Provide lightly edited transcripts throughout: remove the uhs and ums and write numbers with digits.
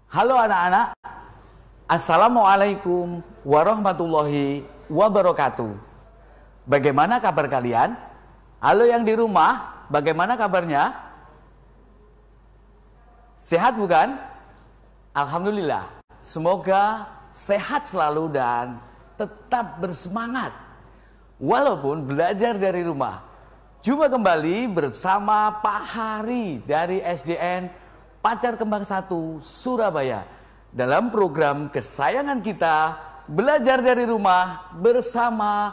Halo anak-anak, Assalamualaikum warahmatullahi wabarakatuh. Bagaimana kabar kalian? Halo yang di rumah, bagaimana kabarnya? Sehat bukan? Alhamdulillah, semoga sehat selalu dan tetap bersemangat walaupun belajar dari rumah. Jumpa kembali bersama Pak Hari dari SDN Pacar Kembang 1 Surabaya dalam program kesayangan kita, belajar dari rumah bersama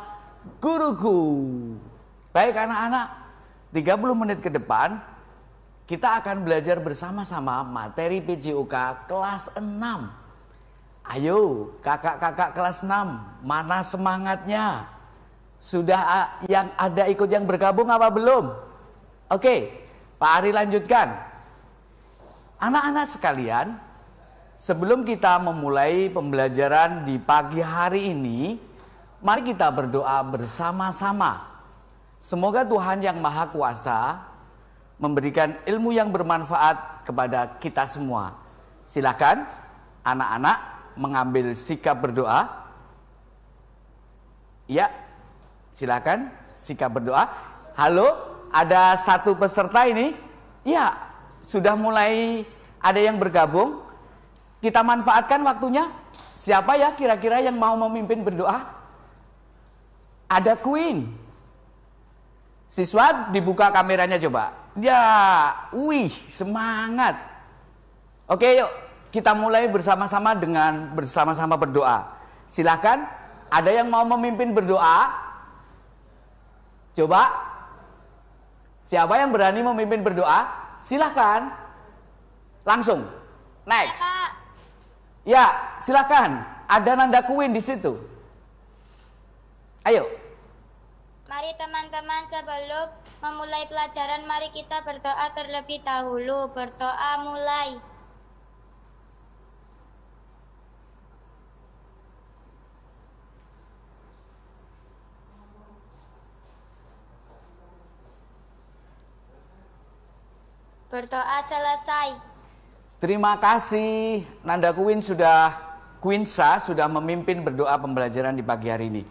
guruku. Baik anak-anak, 30 menit ke depan kita akan belajar bersama-sama materi PJOK kelas 6. Ayo kakak-kakak kelas 6, mana semangatnya? Sudah yang ada ikut yang bergabung apa belum? Oke, Pak Ari lanjutkan. Anak-anak sekalian, sebelum kita memulai pembelajaran di pagi hari ini, mari kita berdoa bersama-sama. Semoga Tuhan yang Maha Kuasa memberikan ilmu yang bermanfaat kepada kita semua. Silakan anak-anak mengambil sikap berdoa. Ya, silakan sikap berdoa. Halo, ada satu peserta ini? Ya, sudah mulai ada yang bergabung. Kita manfaatkan waktunya. Siapa ya kira-kira yang mau memimpin berdoa? Ada Queen. Siswa dibuka kameranya coba. Ya, wih, semangat. Oke, yuk kita mulai bersama-sama dengan bersama-sama berdoa. Silakan, ada yang mau memimpin berdoa? Coba. Siapa yang berani memimpin berdoa? Silahkan. Langsung. Next. Ya, silahkan. Ada nanda Queen di situ. Ayo. Mari teman-teman, sebelum memulai pelajaran, mari kita berdoa terlebih dahulu. Berdoa mulai. Berdoa selesai. Terima kasih Nanda Queensa sudah memimpin berdoa pembelajaran di pagi hari ini.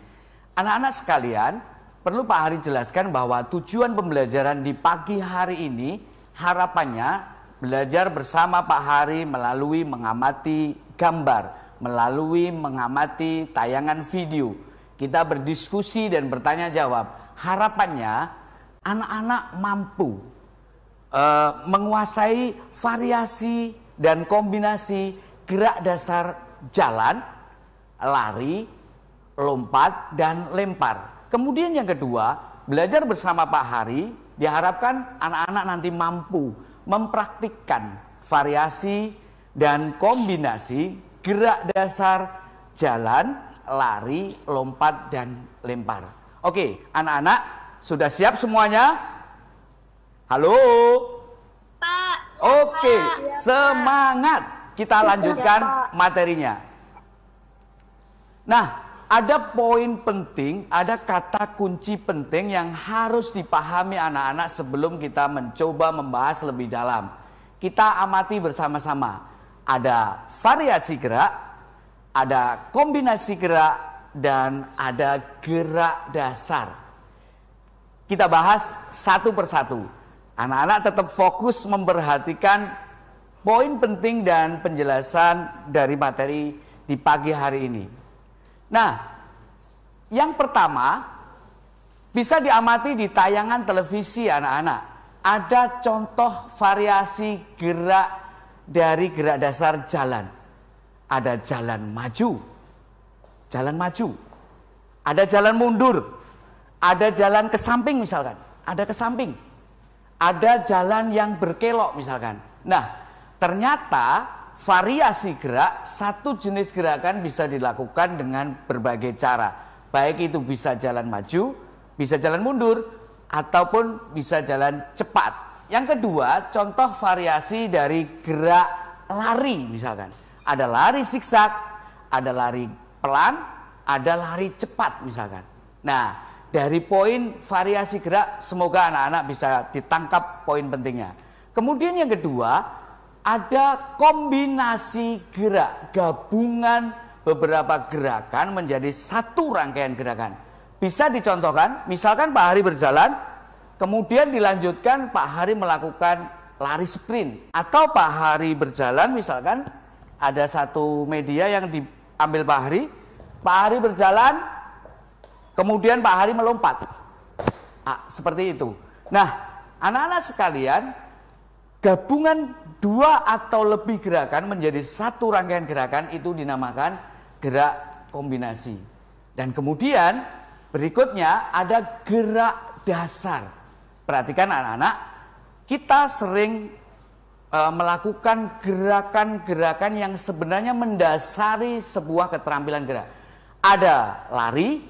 Anak-anak sekalian, perlu Pak Hari jelaskan bahwa tujuan pembelajaran di pagi hari ini harapannya belajar bersama Pak Hari melalui mengamati gambar, melalui mengamati tayangan video. Kita berdiskusi dan bertanya jawab. Harapannya anak-anak mampu menguasai variasi dan kombinasi gerak dasar jalan, lari, lompat, dan lempar. Kemudian yang kedua, belajar bersama Pak Hari diharapkan anak-anak nanti mampu mempraktikkan variasi dan kombinasi gerak dasar jalan, lari, lompat, dan lempar. Oke, anak-anak sudah siap semuanya? Halo. Pak. Oke, Pak. semangat. Kita lanjutkan materinya. Nah, ada poin penting, ada kata kunci penting yang harus dipahami anak-anak sebelum kita mencoba membahas lebih dalam. Kita amati bersama-sama. Ada variasi gerak, ada kombinasi gerak, dan ada gerak dasar. Kita bahas satu persatu. Anak-anak tetap fokus memperhatikan poin penting dan penjelasan dari materi di pagi hari ini. Nah, yang pertama bisa diamati di tayangan televisi anak-anak. Ada contoh variasi gerak dari gerak dasar jalan. Ada jalan maju, ada jalan mundur, ada jalan ke samping misalkan, ada ke samping. Ada jalan yang berkelok misalkan. Nah, ternyata variasi gerak, satu jenis gerakan bisa dilakukan dengan berbagai cara. Baik itu bisa jalan maju, bisa jalan mundur, ataupun bisa jalan cepat. Yang kedua, contoh variasi dari gerak lari misalkan. Ada lari zigzag, ada lari pelan, ada lari cepat misalkan. Nah, dari poin variasi gerak, semoga anak-anak bisa ditangkap poin pentingnya. Kemudian yang kedua, ada kombinasi gerak, gabungan beberapa gerakan menjadi satu rangkaian gerakan. Bisa dicontohkan, misalkan Pak Hari berjalan, kemudian dilanjutkan Pak Hari melakukan lari sprint. Atau Pak Hari berjalan, misalkan ada satu media yang diambil Pak Hari berjalan, kemudian Pak Hari melompat. Seperti itu. Nah, anak-anak sekalian, gabungan dua atau lebih gerakan menjadi satu rangkaian gerakan itu dinamakan gerak kombinasi. Dan kemudian berikutnya ada gerak dasar. Perhatikan anak-anak, kita sering melakukan gerakan-gerakan yang sebenarnya mendasari sebuah keterampilan gerak. Ada lari,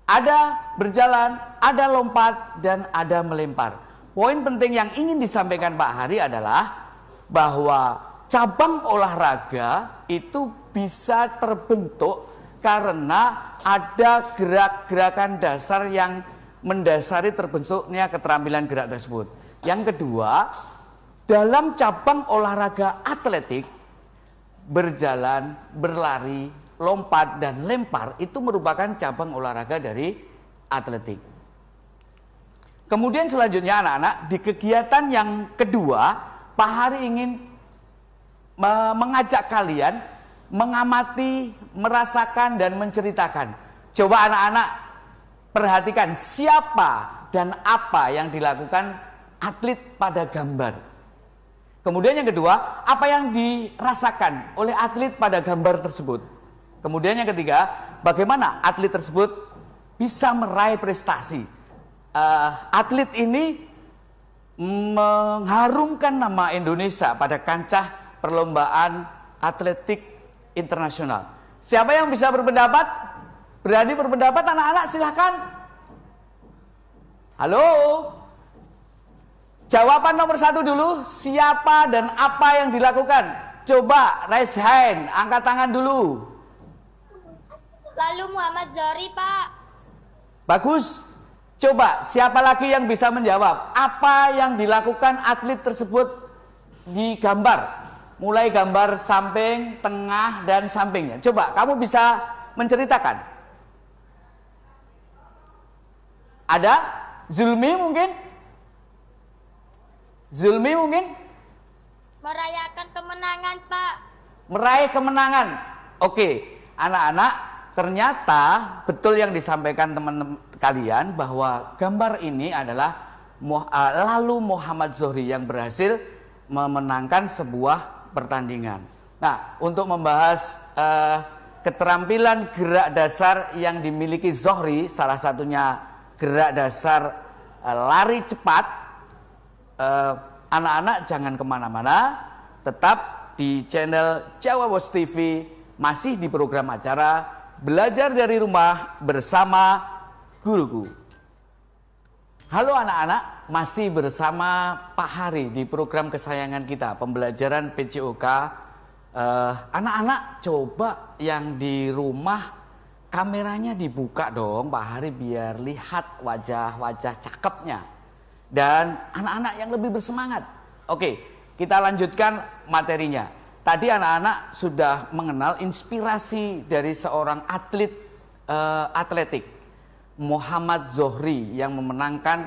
ada berjalan, ada lompat, dan ada melempar. Poin penting yang ingin disampaikan Pak Hari adalah bahwa cabang olahraga itu bisa terbentuk karena ada gerak-gerakan dasar yang mendasari terbentuknya keterampilan gerak tersebut. Yang kedua, dalam cabang olahraga atletik, berjalan, berlari, lompat, dan lempar itu merupakan cabang olahraga dari atletik. Kemudian selanjutnya anak-anak, di kegiatan yang kedua, Pak Hari ingin mengajak kalian mengamati, merasakan, dan menceritakan. Coba anak-anak perhatikan siapa dan apa yang dilakukan atlet pada gambar. Kemudian yang kedua, apa yang dirasakan oleh atlet pada gambar tersebut. Kemudian yang ketiga, bagaimana atlet tersebut bisa meraih prestasi. Atlet ini mengharumkan nama Indonesia pada kancah perlombaan atletik internasional. Siapa yang bisa berpendapat? Berani berpendapat anak-anak? Silahkan. Halo? Jawaban nomor 1 dulu, siapa dan apa yang dilakukan? Coba raise hand, angkat tangan dulu. Lalu Muhammad Zohri, Pak. Bagus. Coba siapa lagi yang bisa menjawab? Apa yang dilakukan atlet tersebut di gambar? Mulai gambar samping, tengah, dan sampingnya. Coba kamu bisa menceritakan. Ada? Zulmi mungkin? Zulmi mungkin? Merayakan kemenangan, Pak. Meraih kemenangan. Oke, anak-anak, ternyata betul yang disampaikan teman-teman kalian bahwa gambar ini adalah lalu Muhammad Zohri yang berhasil memenangkan sebuah pertandingan. Nah, untuk membahas keterampilan gerak dasar yang dimiliki Zohri, salah satunya gerak dasar lari cepat, anak-anak jangan kemana-mana, tetap di channel Jawa Bos TV, masih di program acara Belajar dari Rumah bersama Guruku. Halo anak-anak, masih bersama Pak Hari di program kesayangan kita, pembelajaran PJOK. Anak-anak coba yang di rumah kameranya dibuka dong Pak Hari biar lihat wajah-wajah cakepnya. Dan anak-anak yang lebih bersemangat. Oke, kita lanjutkan materinya. Tadi anak-anak sudah mengenal inspirasi dari seorang atlet atletik, Muhammad Zohri, yang memenangkan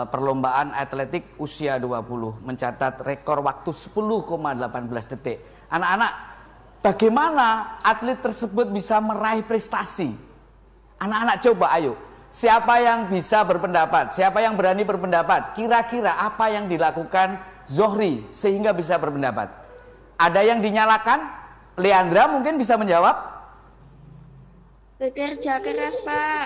perlombaan atletik usia 20, mencatat rekor waktu 10,18 detik. Anak-anak, bagaimana atlet tersebut bisa meraih prestasi? Anak-anak coba ayo, siapa yang bisa berpendapat? Siapa yang berani berpendapat? Kira-kira apa yang dilakukan Zohri sehingga bisa berpendapat? Ada yang dinyalakan? Leandra mungkin bisa menjawab. Bekerja keras, Pak.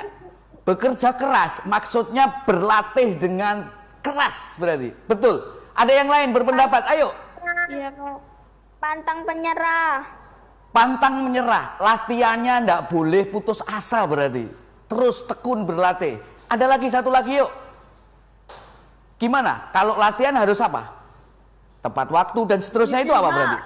Bekerja keras, maksudnya berlatih dengan keras berarti. Betul. Ada yang lain berpendapat? Ayo. Iya, Pak. Pantang penyerah. Pantang menyerah. Latihannya tidak boleh putus asa berarti. Terus tekun berlatih. Ada lagi satu lagi yuk. Gimana? Kalau latihan harus apa? Tepat waktu dan seterusnya itu apa berarti?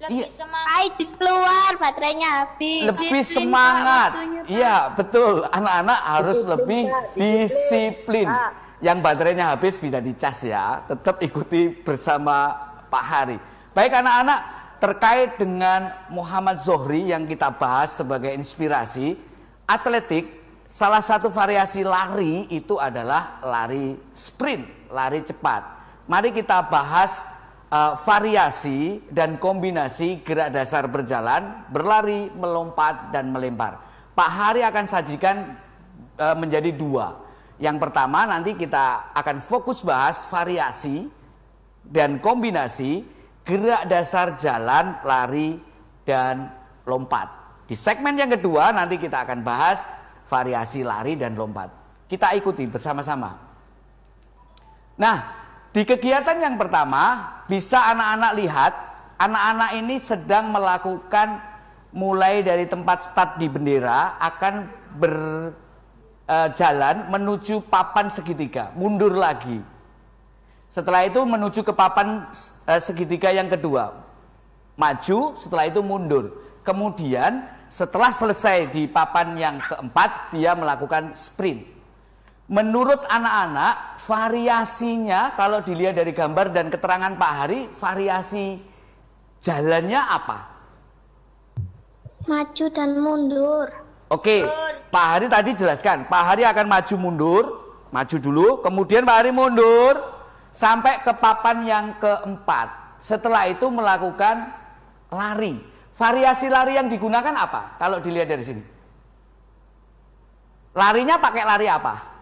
Lebih semangat. Keluar baterainya habis. Lebih semangat. Iya, betul. Anak-anak harus lebih disiplin. Yang baterainya habis bisa dicas ya. Tetap ikuti bersama Pak Hari. Baik anak-anak, terkait dengan Muhammad Zohri yang kita bahas sebagai inspirasi, atletik, salah satu variasi lari itu adalah lari sprint, lari cepat. Mari kita bahas variasi dan kombinasi gerak dasar berjalan, berlari, melompat, dan melempar. Pak Hari akan sajikan menjadi dua. Yang pertama nanti kita akan fokus bahas variasi dan kombinasi gerak dasar jalan, lari, dan lompat. Di segmen yang kedua nanti kita akan bahas variasi lari dan lompat. Kita ikuti bersama-sama. Nah, di kegiatan yang pertama bisa anak-anak lihat, anak-anak ini sedang melakukan mulai dari tempat start di bendera akan berjalan menuju papan segitiga, mundur lagi. Setelah itu menuju ke papan segitiga yang kedua, maju, setelah itu mundur. Kemudian setelah selesai di papan yang keempat, dia melakukan sprint. Menurut anak-anak, variasinya kalau dilihat dari gambar dan keterangan Pak Hari, variasi jalannya apa? Maju dan mundur. Oke, Pak Hari tadi jelaskan, Pak Hari akan maju mundur, maju dulu, kemudian Pak Hari mundur sampai ke papan yang keempat. Setelah itu melakukan lari. Variasi lari yang digunakan apa? Kalau dilihat dari sini, larinya pakai lari apa?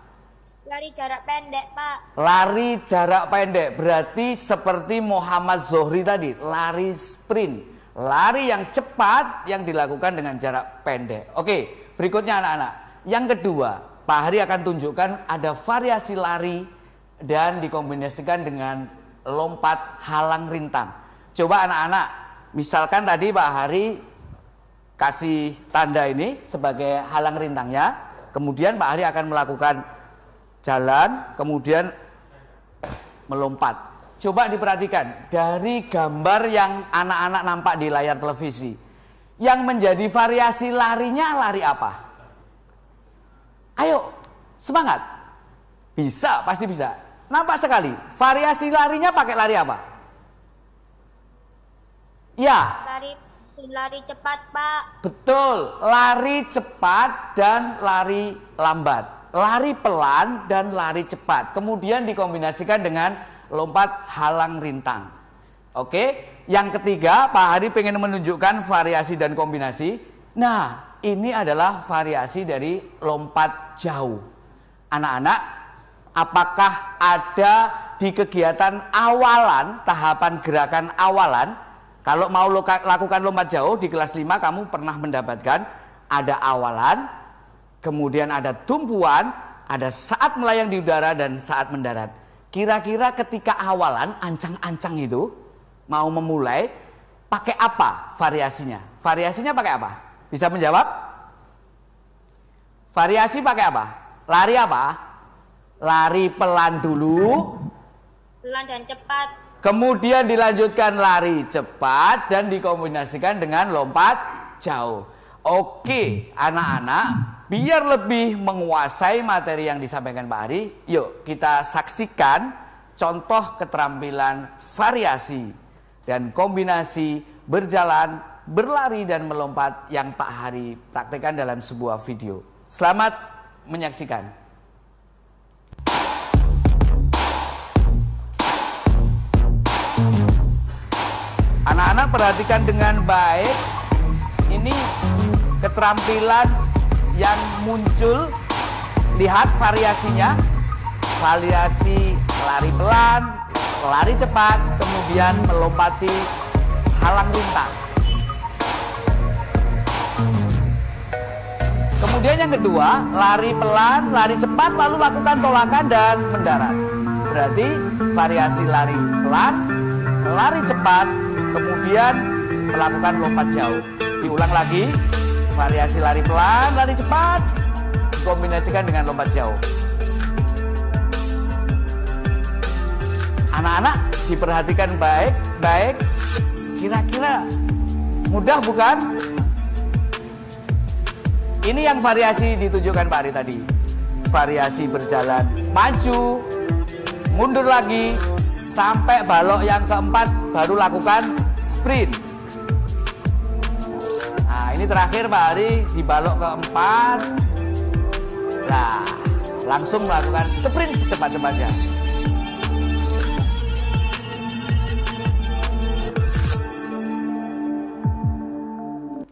Lari jarak pendek, Pak. Lari jarak pendek, berarti seperti Muhammad Zohri tadi, lari sprint, lari yang cepat yang dilakukan dengan jarak pendek. Oke, berikutnya anak-anak. Yang kedua, Pak Hari akan tunjukkan ada variasi lari dan dikombinasikan dengan lompat halang rintang. Coba anak-anak, misalkan tadi Pak Hari kasih tanda ini sebagai halang rintangnya, kemudian Pak Hari akan melakukan jalan, kemudian melompat. Coba diperhatikan dari gambar yang anak-anak nampak di layar televisi. Yang menjadi variasi larinya lari apa? Ayo, semangat. Bisa, pasti bisa. Nampak sekali. Variasi larinya pakai lari apa? Ya. Lari cepat, Pak. Betul, lari cepat dan lari lambat. Lari pelan dan lari cepat. Kemudian dikombinasikan dengan lompat halang rintang. Oke, yang ketiga Pak Hari pengen menunjukkan variasi dan kombinasi. Nah, ini adalah variasi dari lompat jauh. Anak-anak, apakah ada di kegiatan awalan, tahapan gerakan awalan, kalau mau lakukan lompat jauh di kelas 5 kamu pernah mendapatkan ada awalan, kemudian ada tumpuan, ada saat melayang di udara dan saat mendarat. Kira-kira ketika awalan, ancang-ancang itu mau memulai, pakai apa variasinya? Variasinya pakai apa? Bisa menjawab? Variasi pakai apa? Lari apa? Lari pelan dulu. Pelan dan cepat. Kemudian dilanjutkan lari cepat dan dikombinasikan dengan lompat jauh. Oke, anak-anak, biar lebih menguasai materi yang disampaikan Pak Hari, yuk kita saksikan contoh keterampilan variasi dan kombinasi berjalan, berlari, dan melompat yang Pak Hari praktekkan dalam sebuah video. Selamat menyaksikan. Anak-anak perhatikan dengan baik. Ini keterampilan yang muncul, lihat variasinya, variasi lari pelan, lari cepat, kemudian melompati halang rintang. Kemudian yang kedua, lari pelan, lari cepat, lalu lakukan tolakan dan mendarat. Berarti variasi lari pelan, lari cepat, kemudian melakukan lompat jauh. Diulang lagi, variasi lari pelan, lari cepat, dikombinasikan dengan lompat jauh. Anak-anak diperhatikan baik-baik. Kira-kira mudah bukan? Ini yang variasi ditunjukkan Pak Hari tadi. Variasi berjalan maju, mundur lagi, sampai balok yang keempat baru lakukan sprint. Nah, ini terakhir Pak Hari di balok keempat. Nah, langsung melakukan sprint secepat-cepatnya.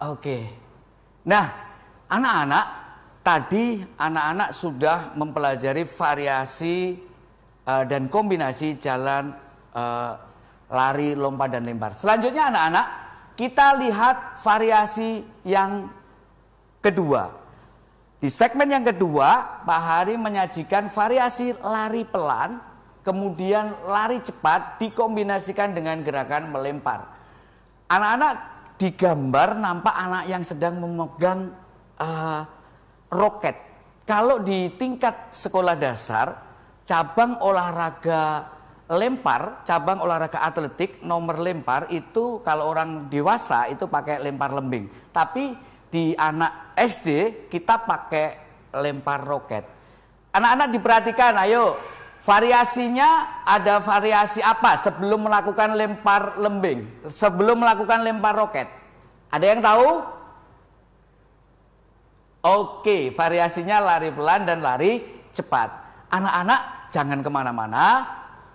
Oke. Nah, anak-anak, tadi anak-anak sudah mempelajari variasi dan kombinasi jalan lari, lompat, dan lempar. Selanjutnya anak-anak, kita lihat variasi yang kedua. Di segmen yang kedua, Pak Hari menyajikan variasi lari pelan, kemudian lari cepat dikombinasikan dengan gerakan melempar. Anak-anak, di gambar nampak anak yang sedang memegang roket. Kalau di tingkat sekolah dasar, cabang olahraga lempar, cabang olahraga atletik nomor lempar itu kalau orang dewasa itu pakai lempar lembing. Tapi di anak SD kita pakai lempar roket. Anak-anak diperhatikan, ayo variasinya ada variasi apa sebelum melakukan lempar lembing, sebelum melakukan lempar roket? Ada yang tahu? Oke, variasinya lari pelan dan lari cepat. Anak-anak jangan kemana-mana,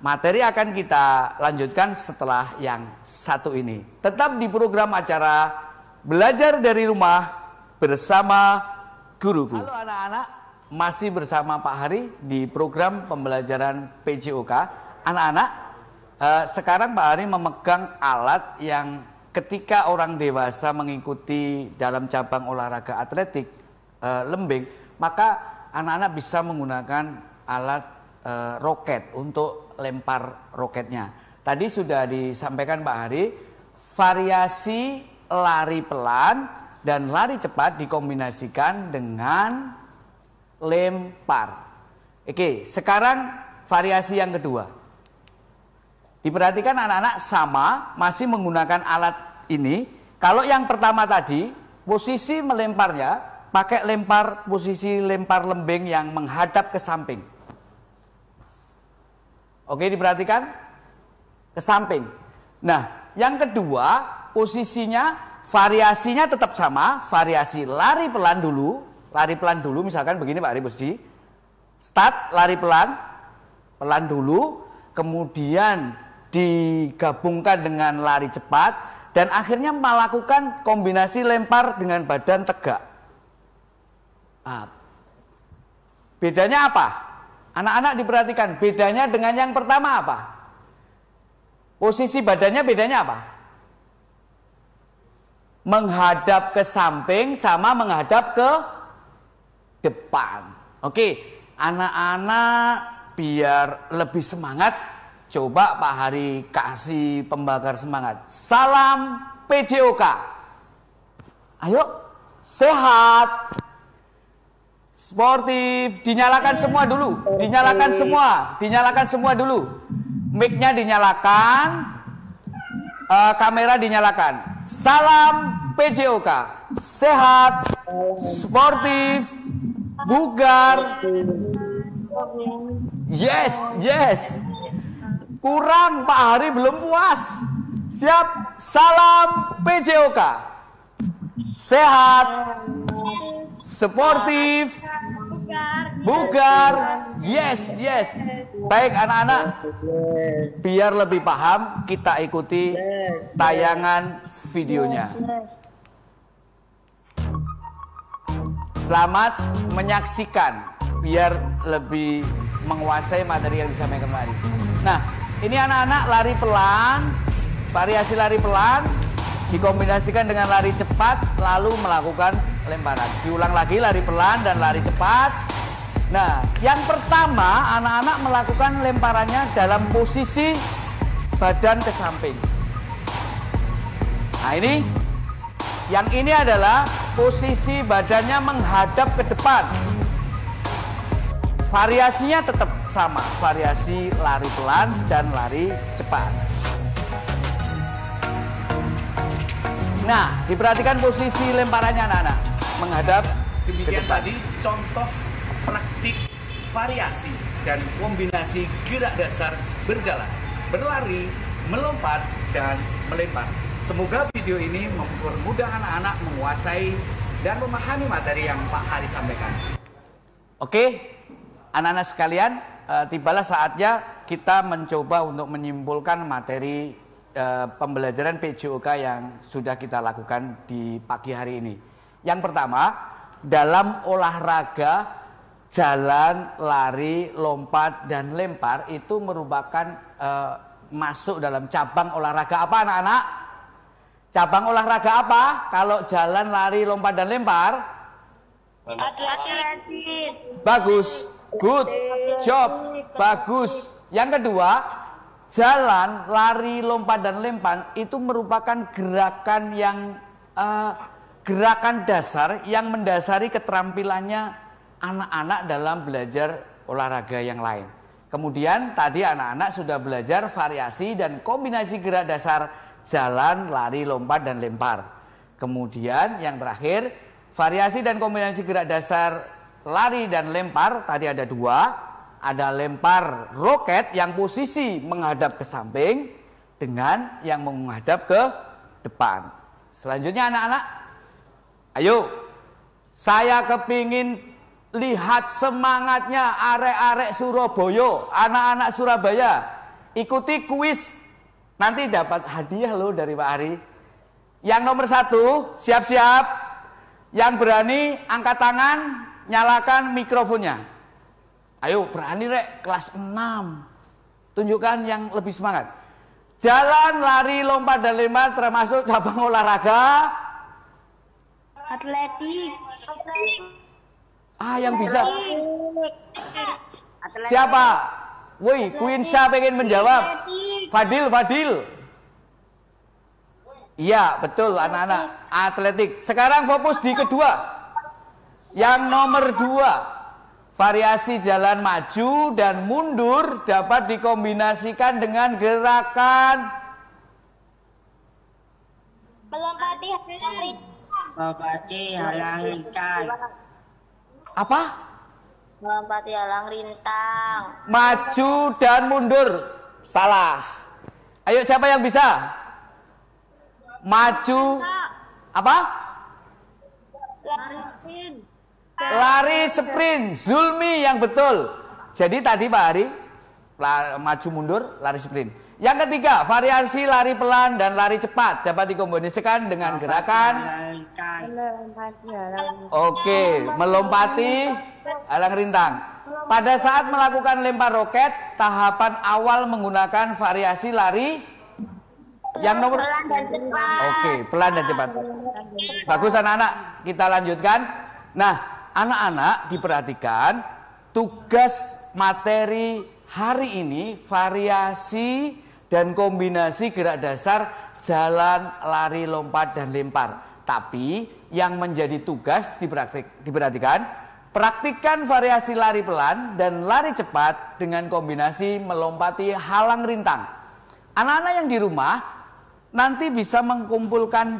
materi akan kita lanjutkan setelah yang satu ini. Tetap di program acara Belajar dari Rumah bersama Guruku. Halo anak-anak, masih bersama Pak Hari di program pembelajaran PJOK. Anak-anak, sekarang Pak Hari memegang alat yang ketika orang dewasa mengikuti dalam cabang olahraga atletik lembing, maka anak-anak bisa menggunakan alat roket untuk lempar roketnya. Tadi sudah disampaikan Pak Hari, variasi lari pelan dan lari cepat dikombinasikan dengan lempar. Oke, sekarang variasi yang kedua. Diperhatikan anak-anak sama, masih menggunakan alat ini. Kalau yang pertama tadi, posisi melemparnya pakai lempar, posisi lempar lembing yang menghadap ke samping. Oke, diperhatikan ke samping. Nah, yang kedua, posisinya variasinya tetap sama, variasi lari pelan dulu. Lari pelan dulu, misalkan begini Pak Ari Busdi. Start lari pelan, pelan dulu, kemudian digabungkan dengan lari cepat, dan akhirnya melakukan kombinasi lempar dengan badan tegak. Nah, bedanya apa? Anak-anak diperhatikan, bedanya dengan yang pertama apa? Posisi badannya bedanya apa? Menghadap ke samping sama menghadap ke depan. Oke, anak-anak biar lebih semangat, coba Pak Hari kasih pembakar semangat. Salam PJOK. Ayo, sehat, sportif. Dinyalakan semua dulu, dinyalakan semua dulu. Mic-nya dinyalakan, kamera dinyalakan. Salam PJOK, sehat, sportif, bugar. Yes, yes. Kurang Pak Hari belum puas. Siap, salam PJOK. Sehat, sportif, bugar. Yes, yes. Baik anak-anak, biar lebih paham kita ikuti tayangan videonya. Selamat menyaksikan biar lebih menguasai materi yang disampaikan kemarin. Nah, ini anak-anak lari pelan, variasi lari pelan dikombinasikan dengan lari cepat lalu melakukan lemparan. Diulang lagi lari pelan dan lari cepat. Nah, yang pertama anak-anak melakukan lemparannya dalam posisi badan ke samping. Nah, yang ini adalah posisi badannya menghadap ke depan. Variasinya tetap sama, variasi lari pelan dan lari cepat. Nah, diperhatikan posisi lemparannya anak-anak, menghadap ke Demikian depan. tadi contoh praktik variasi dan kombinasi gerak dasar berjalan. berlari, melompat, dan melempar. Semoga video ini mempermudah anak-anak menguasai dan memahami materi yang Pak Hari sampaikan. Oke, anak-anak sekalian, tibalah saatnya kita mencoba untuk menyimpulkan materi pembelajaran PJOK yang sudah kita lakukan di pagi hari ini. Yang pertama, dalam olahraga jalan, lari, lompat, dan lempar itu merupakan masuk dalam cabang olahraga apa anak-anak? Cabang olahraga apa? Kalau jalan, lari, lompat, dan lempar? Atletik. Bagus, good job, bagus. Yang kedua, jalan, lari, lompat, dan lempar itu merupakan gerakan yang gerakan dasar yang mendasari keterampilannya anak-anak dalam belajar olahraga yang lain. Kemudian tadi anak-anak sudah belajar variasi dan kombinasi gerak dasar jalan, lari, lompat, dan lempar. Kemudian yang terakhir, variasi dan kombinasi gerak dasar lari dan lempar tadi ada dua. Ada lempar roket yang posisi menghadap ke samping dengan yang menghadap ke depan. Selanjutnya anak-anak, ayo, saya kepingin lihat semangatnya arek-arek Surabaya, anak-anak Surabaya. Ikuti kuis, nanti dapat hadiah loh dari Pak Ari. Yang nomor 1, siap-siap. Yang berani angkat tangan, nyalakan mikrofonnya. Ayo berani rek, kelas 6. Tunjukkan yang lebih semangat. Jalan, lari, lompat, dan lempar termasuk cabang olahraga Atletik. Yang bisa. Siapa? Woi, Queen Syah pengen menjawab. Fadil. Iya, betul anak-anak. Atletik. Sekarang fokus di kedua. Yang nomor 2. Variasi jalan maju dan mundur dapat dikombinasikan dengan gerakan Melompati halang rintang. Apa? Melompati halang rintang. Maju dan mundur. Salah. Ayo siapa yang bisa? Maju. Apa? Lari sprint. Zulmi yang betul. Jadi tadi Pak Hari maju mundur, lari sprint. Yang ketiga, variasi lari pelan dan lari cepat dapat dikombinasikan dengan gerakan melompati halang rintang. Pada saat melakukan lempar roket, tahapan awal menggunakan variasi lari yang nomor pelan dan cepat. Bagus anak-anak, kita lanjutkan. Nah, anak-anak diperhatikan tugas materi hari ini variasi dan kombinasi gerak dasar jalan, lari, lompat, dan lempar. Tapi yang menjadi tugas diperhatikan praktikkan variasi lari pelan dan lari cepat dengan kombinasi melompati halang rintang. Anak-anak yang di rumah nanti bisa mengumpulkan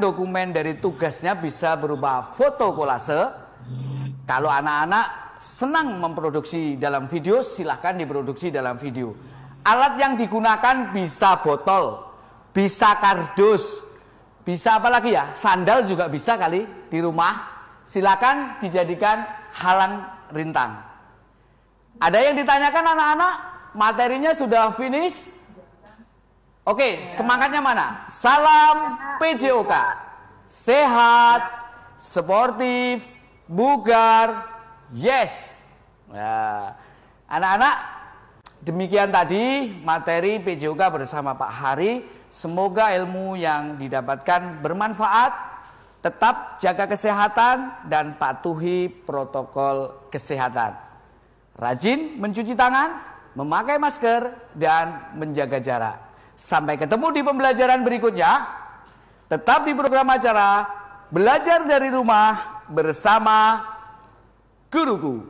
dokumen dari tugasnya bisa berupa foto kolase. Kalau anak-anak senang memproduksi dalam video, silahkan diproduksi dalam video. Alat yang digunakan bisa botol, bisa kardus, bisa apa lagi ya? Sandal juga bisa kali di rumah. Silakan dijadikan halang rintang. Ada yang ditanyakan anak-anak? Materinya sudah finish? Oke, semangatnya mana? Salam PJOK. Sehat, sportif, bugar, yes. Nah, anak-anak, demikian tadi materi PJOK bersama Pak Hari. Semoga ilmu yang didapatkan bermanfaat. Tetap jaga kesehatan dan patuhi protokol kesehatan. Rajin mencuci tangan, memakai masker, dan menjaga jarak. Sampai ketemu di pembelajaran berikutnya. Tetap di program acara Belajar dari Rumah bersama Guruku.